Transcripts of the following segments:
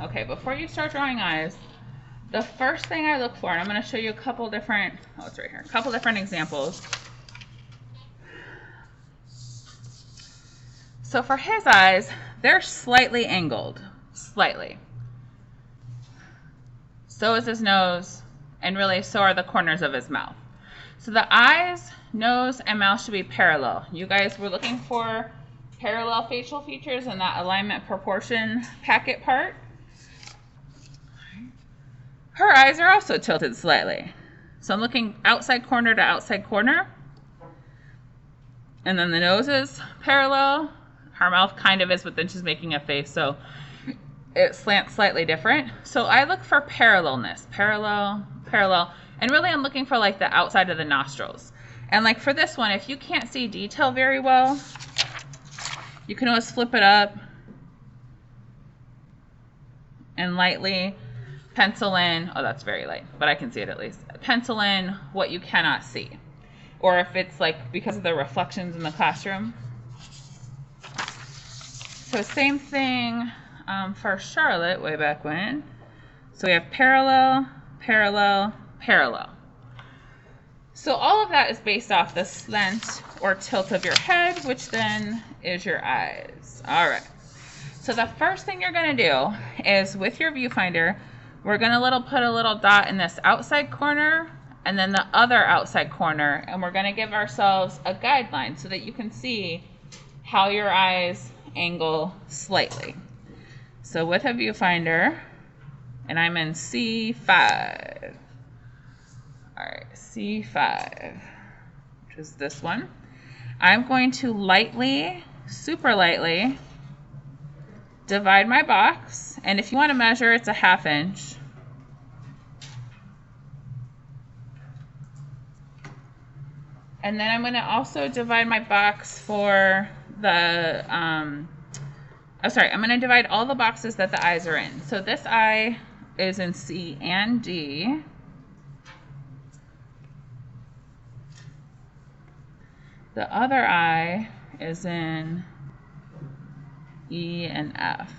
Okay, before you start drawing eyes, the first thing I look for, and I'm going to show you a couple different, oh, it's right here, a couple different examples. So for his eyes, they're slightly angled, slightly. So is his nose, and really so are the corners of his mouth. So the eyes, nose, and mouth should be parallel. You guys were looking for parallel facial features in that alignment proportion packet part. Her eyes are also tilted slightly. So I'm looking outside corner to outside corner. And then the nose is parallel. Her mouth kind of is, but then she's making a face, so it slants slightly different. So I look for parallelness, parallel, parallel. And really I'm looking for like the outside of the nostrils. And like for this one, if you can't see detail very well, you can always flip it up and lightly pencil in, oh, that's very light, but I can see it at least. Pencil in what you cannot see. Or if it's like because of the reflections in the classroom. So same thing for Charlotte way back when. So we have parallel, parallel, parallel. So all of that is based off the slant or tilt of your head, which then is your eyes. All right. So the first thing you're going to do is with your viewfinder, we're going to put a little dot in this outside corner and then the other outside corner, and we're going to give ourselves a guideline so that you can see how your eyes angle slightly. So with a viewfinder, and I'm in C5. All right, C5, which is this one. I'm going to lightly, super lightly, divide my box, and if you want to measure, it's a 1/2 inch. And then I'm going to also divide my box for the, I'm going to divide all the boxes that the eyes are in. So this eye is in C and D. The other eye is in E and F.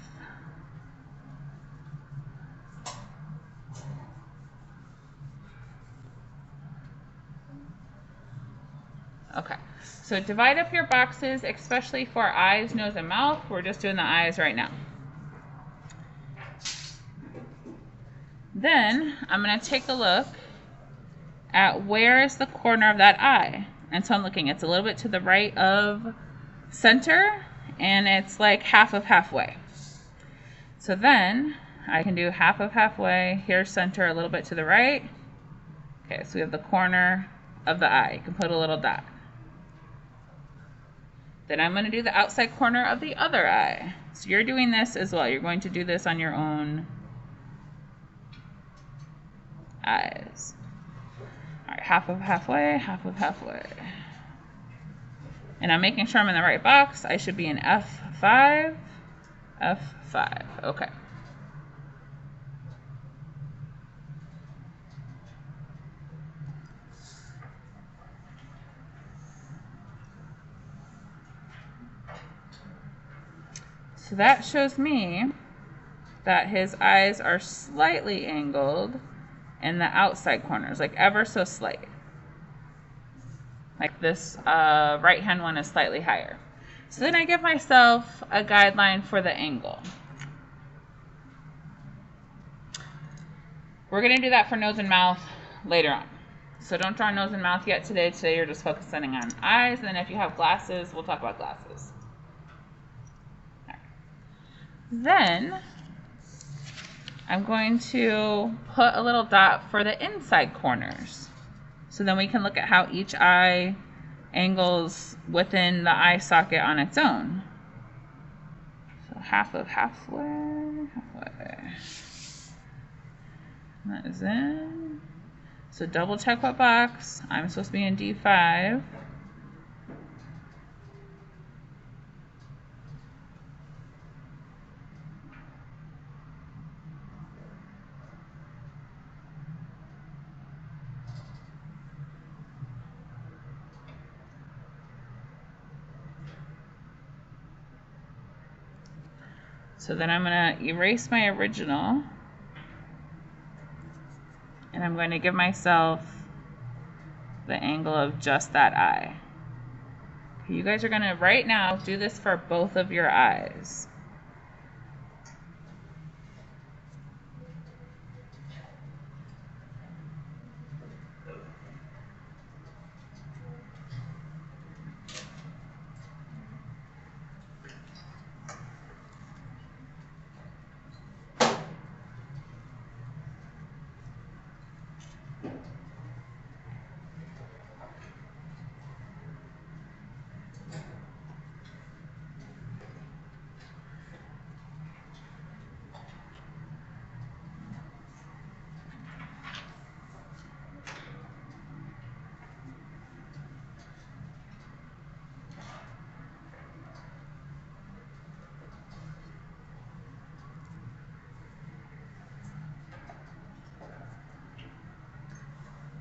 Okay, so divide up your boxes, especially for eyes, nose, and mouth. We're just doing the eyes right now. Then I'm going to take a look at where is the corner of that eye. And so I'm looking, it's a little bit to the right of center, and it's like half of halfway. So then I can do half of halfway, here's center, a little bit to the right. Okay, so we have the corner of the eye. You can put a little dot. Then I'm going to do the outside corner of the other eye. So you're doing this as well. You're going to do this on your own eyes. All right, half of halfway, half of halfway. And I'm making sure I'm in the right box. I should be in F5, F5. Okay. So that shows me that his eyes are slightly angled in the outside corners, like ever so slight. Like this right hand one is slightly higher. So then I give myself a guideline for the angle. We're going to do that for nose and mouth later on. So don't draw nose and mouth yet today. Today you're just focusing on eyes, and then if you have glasses, we'll talk about glasses. Then I'm going to put a little dot for the inside corners. So then we can look at how each eye angles within the eye socket on its own. So half of halfway, halfway. That is in. So double check what box. I'm supposed to be in D5. So then I'm going to erase my original, and I'm going to give myself the angle of just that eye. Okay, you guys are going to, right now, do this for both of your eyes.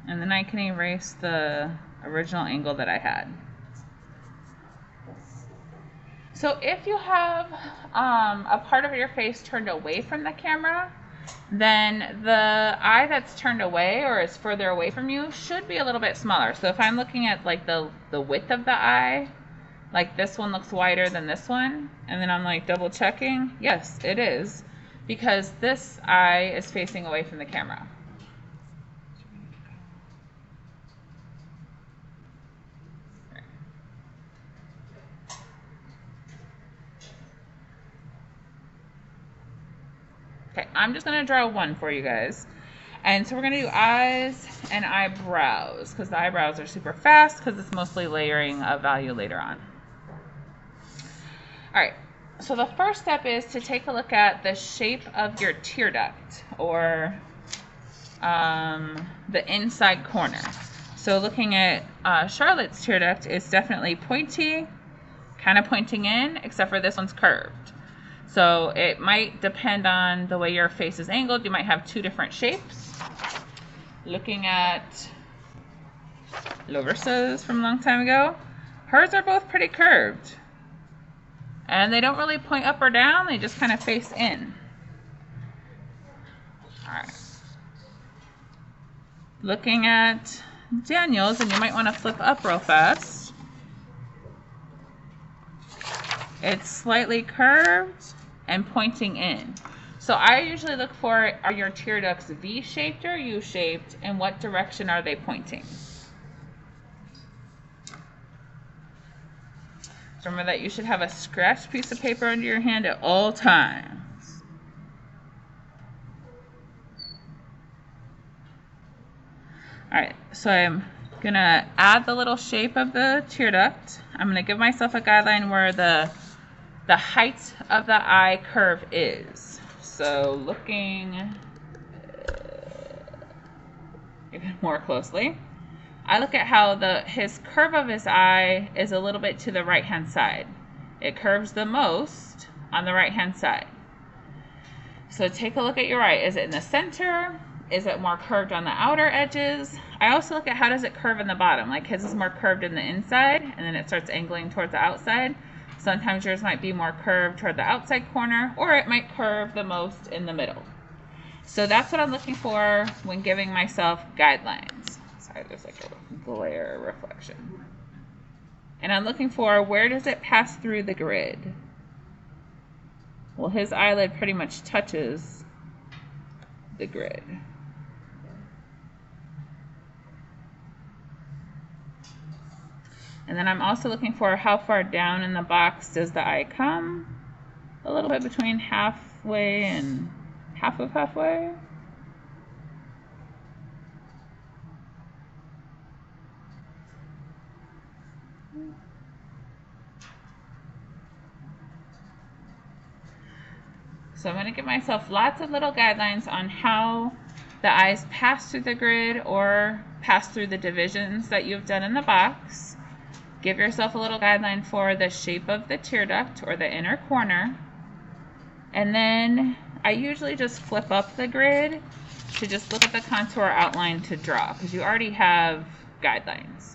And then I can erase the original angle that I had. So if you have a part of your face turned away from the camera, then the eye that's turned away or is further away from you should be a little bit smaller. So if I'm looking at like the width of the eye, like this one looks wider than this one, and then I'm like double checking, yes, it is, because this eye is facing away from the camera. Okay, I'm just going to draw one for you guys. And so we're going to do eyes and eyebrows, because the eyebrows are super fast because it's mostly layering a value later on. All right, so the first step is to take a look at the shape of your tear duct, or the inside corner. So looking at Charlotte's tear duct, it's definitely pointy, kind of pointing in, except for this one's curved. So it might depend on the way your face is angled. You might have two different shapes. Looking at Larissa's from a long time ago, hers are both pretty curved. And they don't really point up or down, they just kind of face in. All right. Looking at Daniel's, and you might want to flip up real fast. It's slightly curved and pointing in. So I usually look for, are your tear ducts V-shaped or U-shaped, and what direction are they pointing? So remember that you should have a scratched piece of paper under your hand at all times. All right, so I'm gonna add the little shape of the tear duct. I'm gonna give myself a guideline where the height of the eye curve is. So looking even more closely, I look at how his curve of his eye is a little bit to the right hand side. It curves the most on the right hand side. So take a look at your eye. Is it in the center? Is it more curved on the outer edges? I also look at how does it curve in the bottom. Like his is more curved in the inside, and then it starts angling towards the outside. Sometimes yours might be more curved toward the outside corner, or it might curve the most in the middle. So that's what I'm looking for when giving myself guidelines. Sorry, there's like a glare reflection. And I'm looking for, where does it pass through the grid? Well, his eyelid pretty much touches the grid. And then I'm also looking for how far down in the box does the eye come? A little bit between halfway and half of halfway. So I'm going to give myself lots of little guidelines on how the eyes pass through the grid or pass through the divisions that you've done in the box. Give yourself a little guideline for the shape of the tear duct or the inner corner. And then I usually just flip up the grid to just look at the contour outline to draw, because you already have guidelines.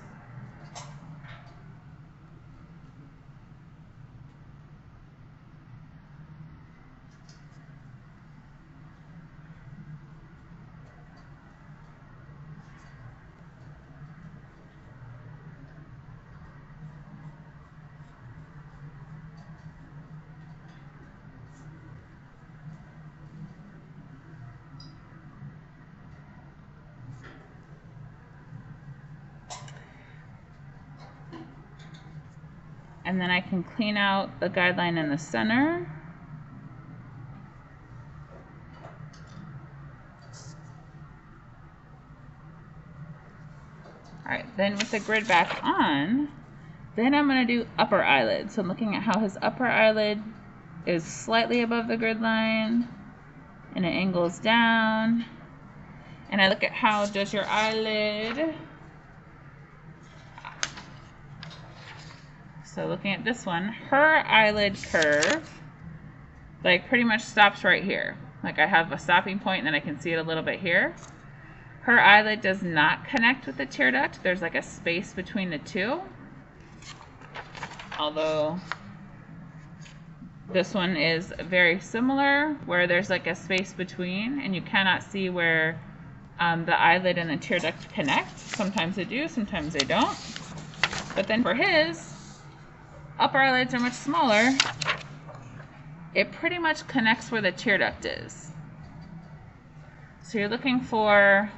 And then I can clean out the guideline in the center. All right, then with the grid back on, then I'm going to do upper eyelid. So I'm looking at how his upper eyelid is slightly above the grid line and it angles down. And I look at how does your eyelid. So looking at this one, her eyelid curve like pretty much stops right here. Like I have a stopping point and then I can see it a little bit here. Her eyelid does not connect with the tear duct. There's like a space between the two. Although this one is very similar where there's like a space between and you cannot see where the eyelid and the tear duct connect. Sometimes they do, sometimes they don't. But then for his, upper eyelids are much smaller. It pretty much connects where the tear duct is. So you're looking for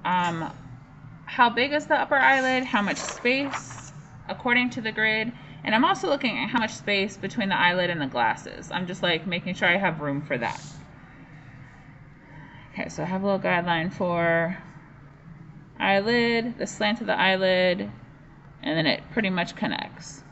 how big is the upper eyelid, how much space according to the grid, and I'm also looking at how much space between the eyelid and the glasses. I'm just like making sure I have room for that. Okay, so I have a little guideline for eyelid, the slant of the eyelid, and then it pretty much connects.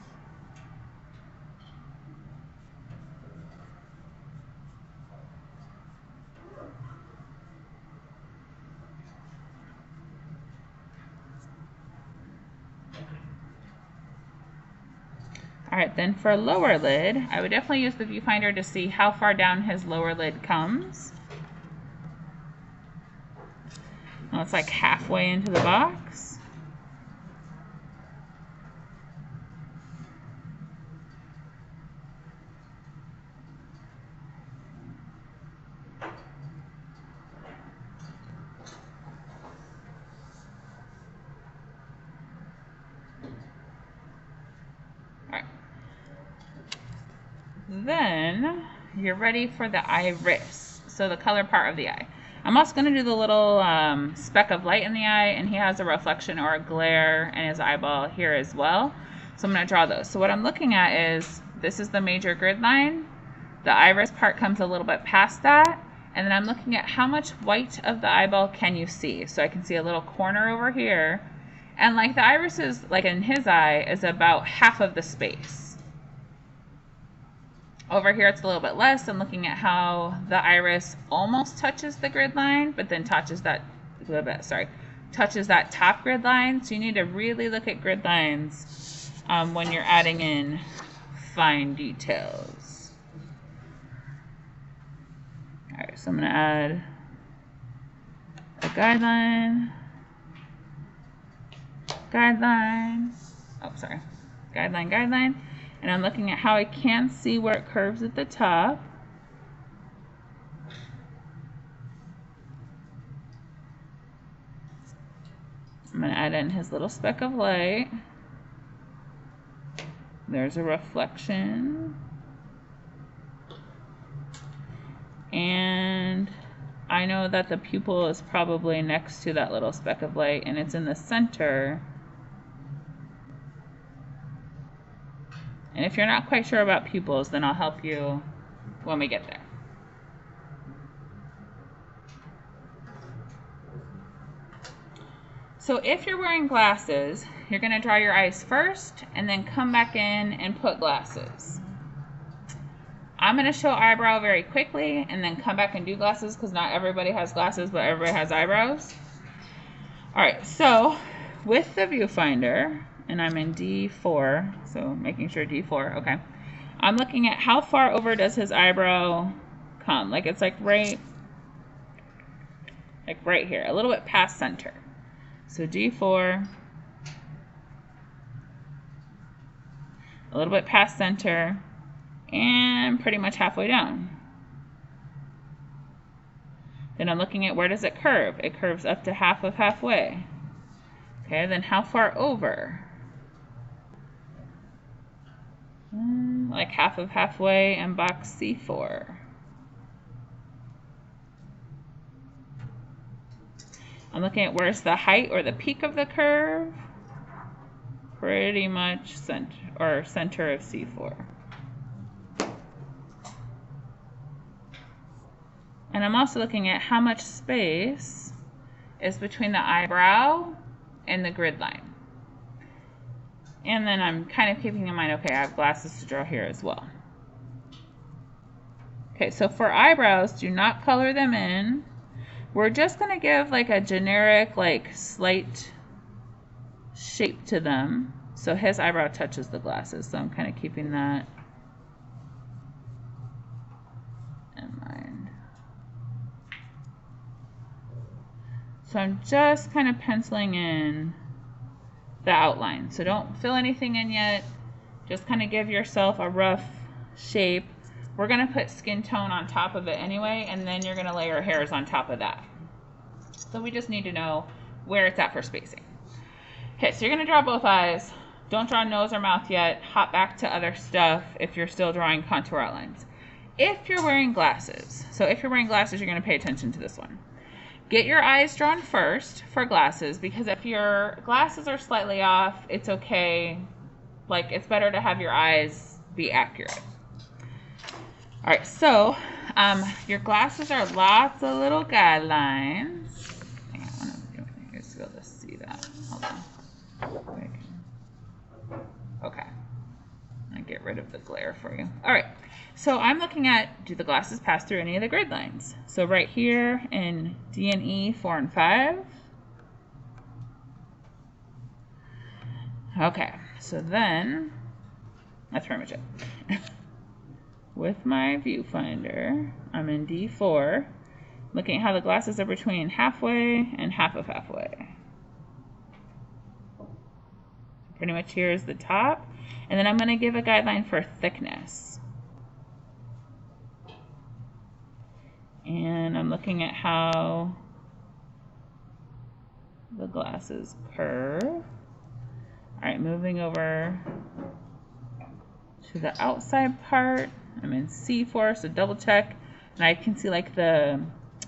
All right, then for lower lid, I would definitely use the viewfinder to see how far down his lower lid comes. Well, it's like halfway into the box. Then you're ready for the iris, so the color part of the eye. I'm also going to do the little speck of light in the eye, and he has a reflection or a glare in his eyeball here as well. So I'm going to draw those. So what I'm looking at is, this is the major grid line. The iris part comes a little bit past that, and then I'm looking at how much white of the eyeball can you see. So I can see a little corner over here, and like the iris is, like in his eye, is about half of the space. Over here it's a little bit less. I'm looking at how the iris almost touches the grid line, but then touches that top grid line. So you need to really look at grid lines when you're adding in fine details. All right, so I'm going to add a guideline, guideline. And I'm looking at how I can see where it curves at the top. I'm going to add in his little speck of light. There's a reflection. And I know that the pupil is probably next to that little speck of light, and it's in the center. And if you're not quite sure about pupils, then I'll help you when we get there. So if you're wearing glasses, you're going to draw your eyes first and then come back in and put glasses. I'm going to show eyebrow very quickly and then come back and do glasses because not everybody has glasses, but everybody has eyebrows. All right, so with the viewfinder, and I'm in D4, so making sure D4, okay. I'm looking at how far over does his eyebrow come. Like it's like right here, a little bit past center. So D4, a little bit past center, and pretty much halfway down. Then I'm looking at where does it curve. It curves up to half of halfway. Okay, then how far over? Like half of halfway in box C4. I'm looking at where's the height or the peak of the curve. pretty much center of C4. And I'm also looking at how much space is between the eyebrow and the grid line. And then I'm kind of keeping in mind, okay, I have glasses to draw here as well. Okay, so for eyebrows, do not color them in. We're just going to give like a generic, like slight shape to them. So his eyebrow touches the glasses, so I'm kind of keeping that in mind. So I'm just kind of penciling in the outline. So don't fill anything in yet. Just kind of give yourself a rough shape. We're going to put skin tone on top of it anyway, and then you're going to layer hairs on top of that. So we just need to know where it's at for spacing. Okay, so you're going to draw both eyes. Don't draw nose or mouth yet. Hop back to other stuff if you're still drawing contour outlines. If you're wearing glasses, so if you're wearing glasses, you're going to pay attention to this one. Get your eyes drawn first for glasses, because if your glasses are slightly off, it's okay. Like, it's better to have your eyes be accurate. All right, so your glasses are lots of little guidelines. Hang on, I want to do anything. You're still able to see that. Hold on. Okay. I'll get rid of the glare for you. All right, so I'm looking at, do the glasses pass through any of the grid lines? So right here in D and E, 4 and 5. Okay, so then, that's pretty much it. With my viewfinder, I'm in D4, looking at how the glasses are between halfway and half of halfway. Pretty much here is the top, and then I'm going to give a guideline for thickness. And I'm looking at how the glasses curve. All right, moving over to the outside part. I'm in C4, so double check, and I can see like the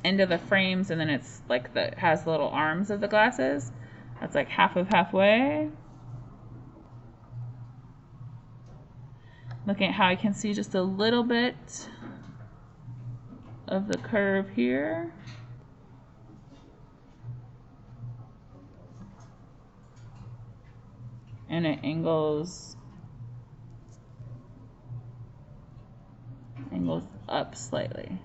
end of the frames, and then it's like it has the little arms of the glasses. That's like half of halfway. Looking at how I can see just a little bit of the curve here. And it angles up slightly.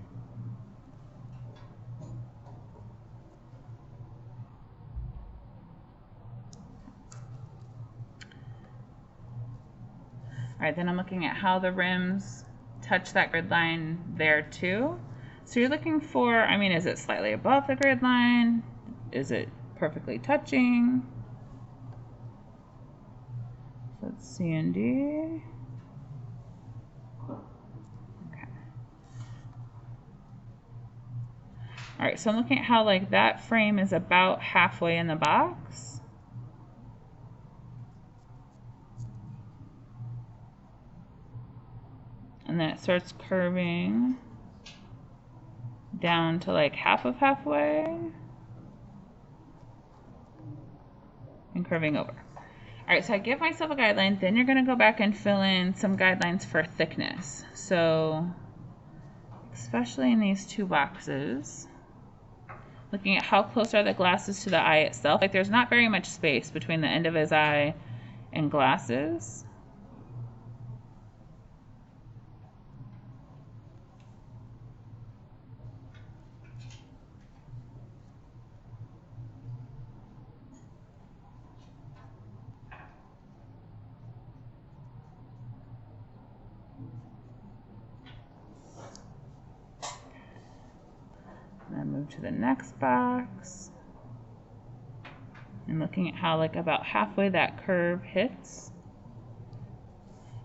All right, then I'm looking at how the rims touch that grid line there too. So you're looking for, I mean, is it slightly above the grid line? Is it perfectly touching? So it's C and D. Okay. All right, so I'm looking at how like that frame is about halfway in the box. And then it starts curving down to like half of halfway and curving over. All right, so I give myself a guideline, then you're going to go back and fill in some guidelines for thickness. So especially in these two boxes, looking at how close are the glasses to the eye itself. Like there's not very much space between the end of his eye and glasses. And move to the next box. And looking at how like about halfway that curve hits.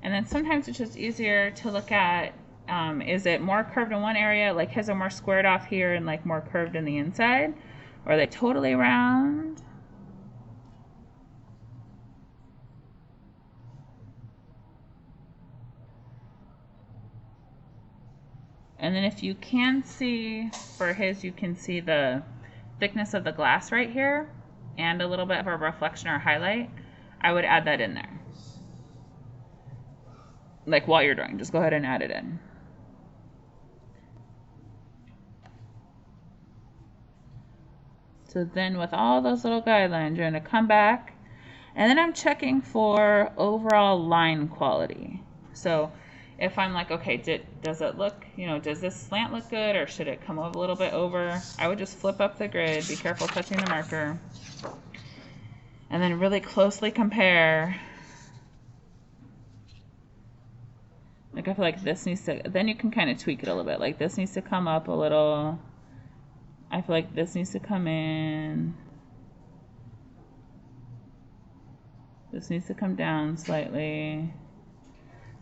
And then sometimes it's just easier to look at, is it more curved in one area, like his are more squared off here and like more curved in the inside? Or are they totally round? And then if you can see, for his, you can see the thickness of the glass right here and a little bit of a reflection or highlight. I would add that in there. Like while you're drawing, just go ahead and add it in. So then with all those little guidelines, you're going to come back, and then I'm checking for overall line quality. So if I'm like, okay, does it look, does this slant look good, or should it come a little bit over? I would just flip up the grid, be careful touching the marker, and then really closely compare. Like I feel like this needs to, then you can kind of tweak it a little bit. Like this needs to come up a little. I feel like this needs to come in. This needs to come down slightly.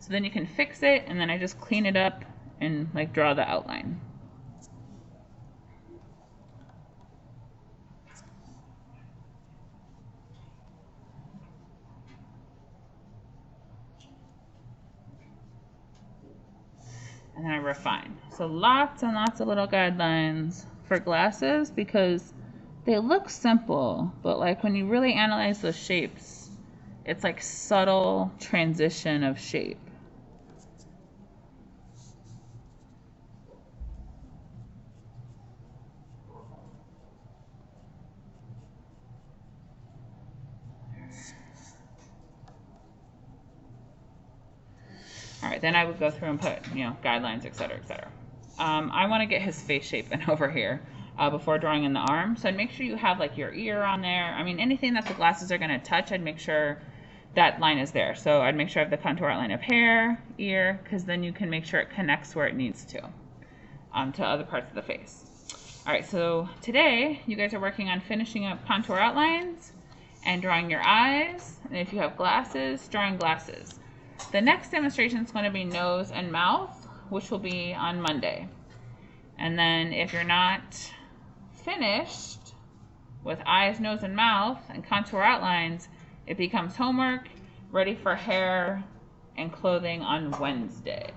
So then you can fix it, and then I just clean it up and like draw the outline. And then I refine. So lots and lots of little guidelines for glasses, because they look simple, but like when you really analyze the shapes, it's like subtle transition of shape. All right, then I would go through and put, guidelines, et cetera, et cetera. I want to get his face shape in over here before drawing in the arm. So I'd make sure you have like your ear on there. I mean, anything that the glasses are going to touch, I'd make sure that line is there. So I'd make sure I have the contour outline of hair, ear, because then you can make sure it connects where it needs to other parts of the face. All right, so today you guys are working on finishing up contour outlines and drawing your eyes. And if you have glasses, drawing glasses. The next demonstration is going to be nose and mouth, which will be on Monday. And then if you're not finished with eyes, nose, and mouth and contour outlines, it becomes homework, ready for hair and clothing on Wednesday.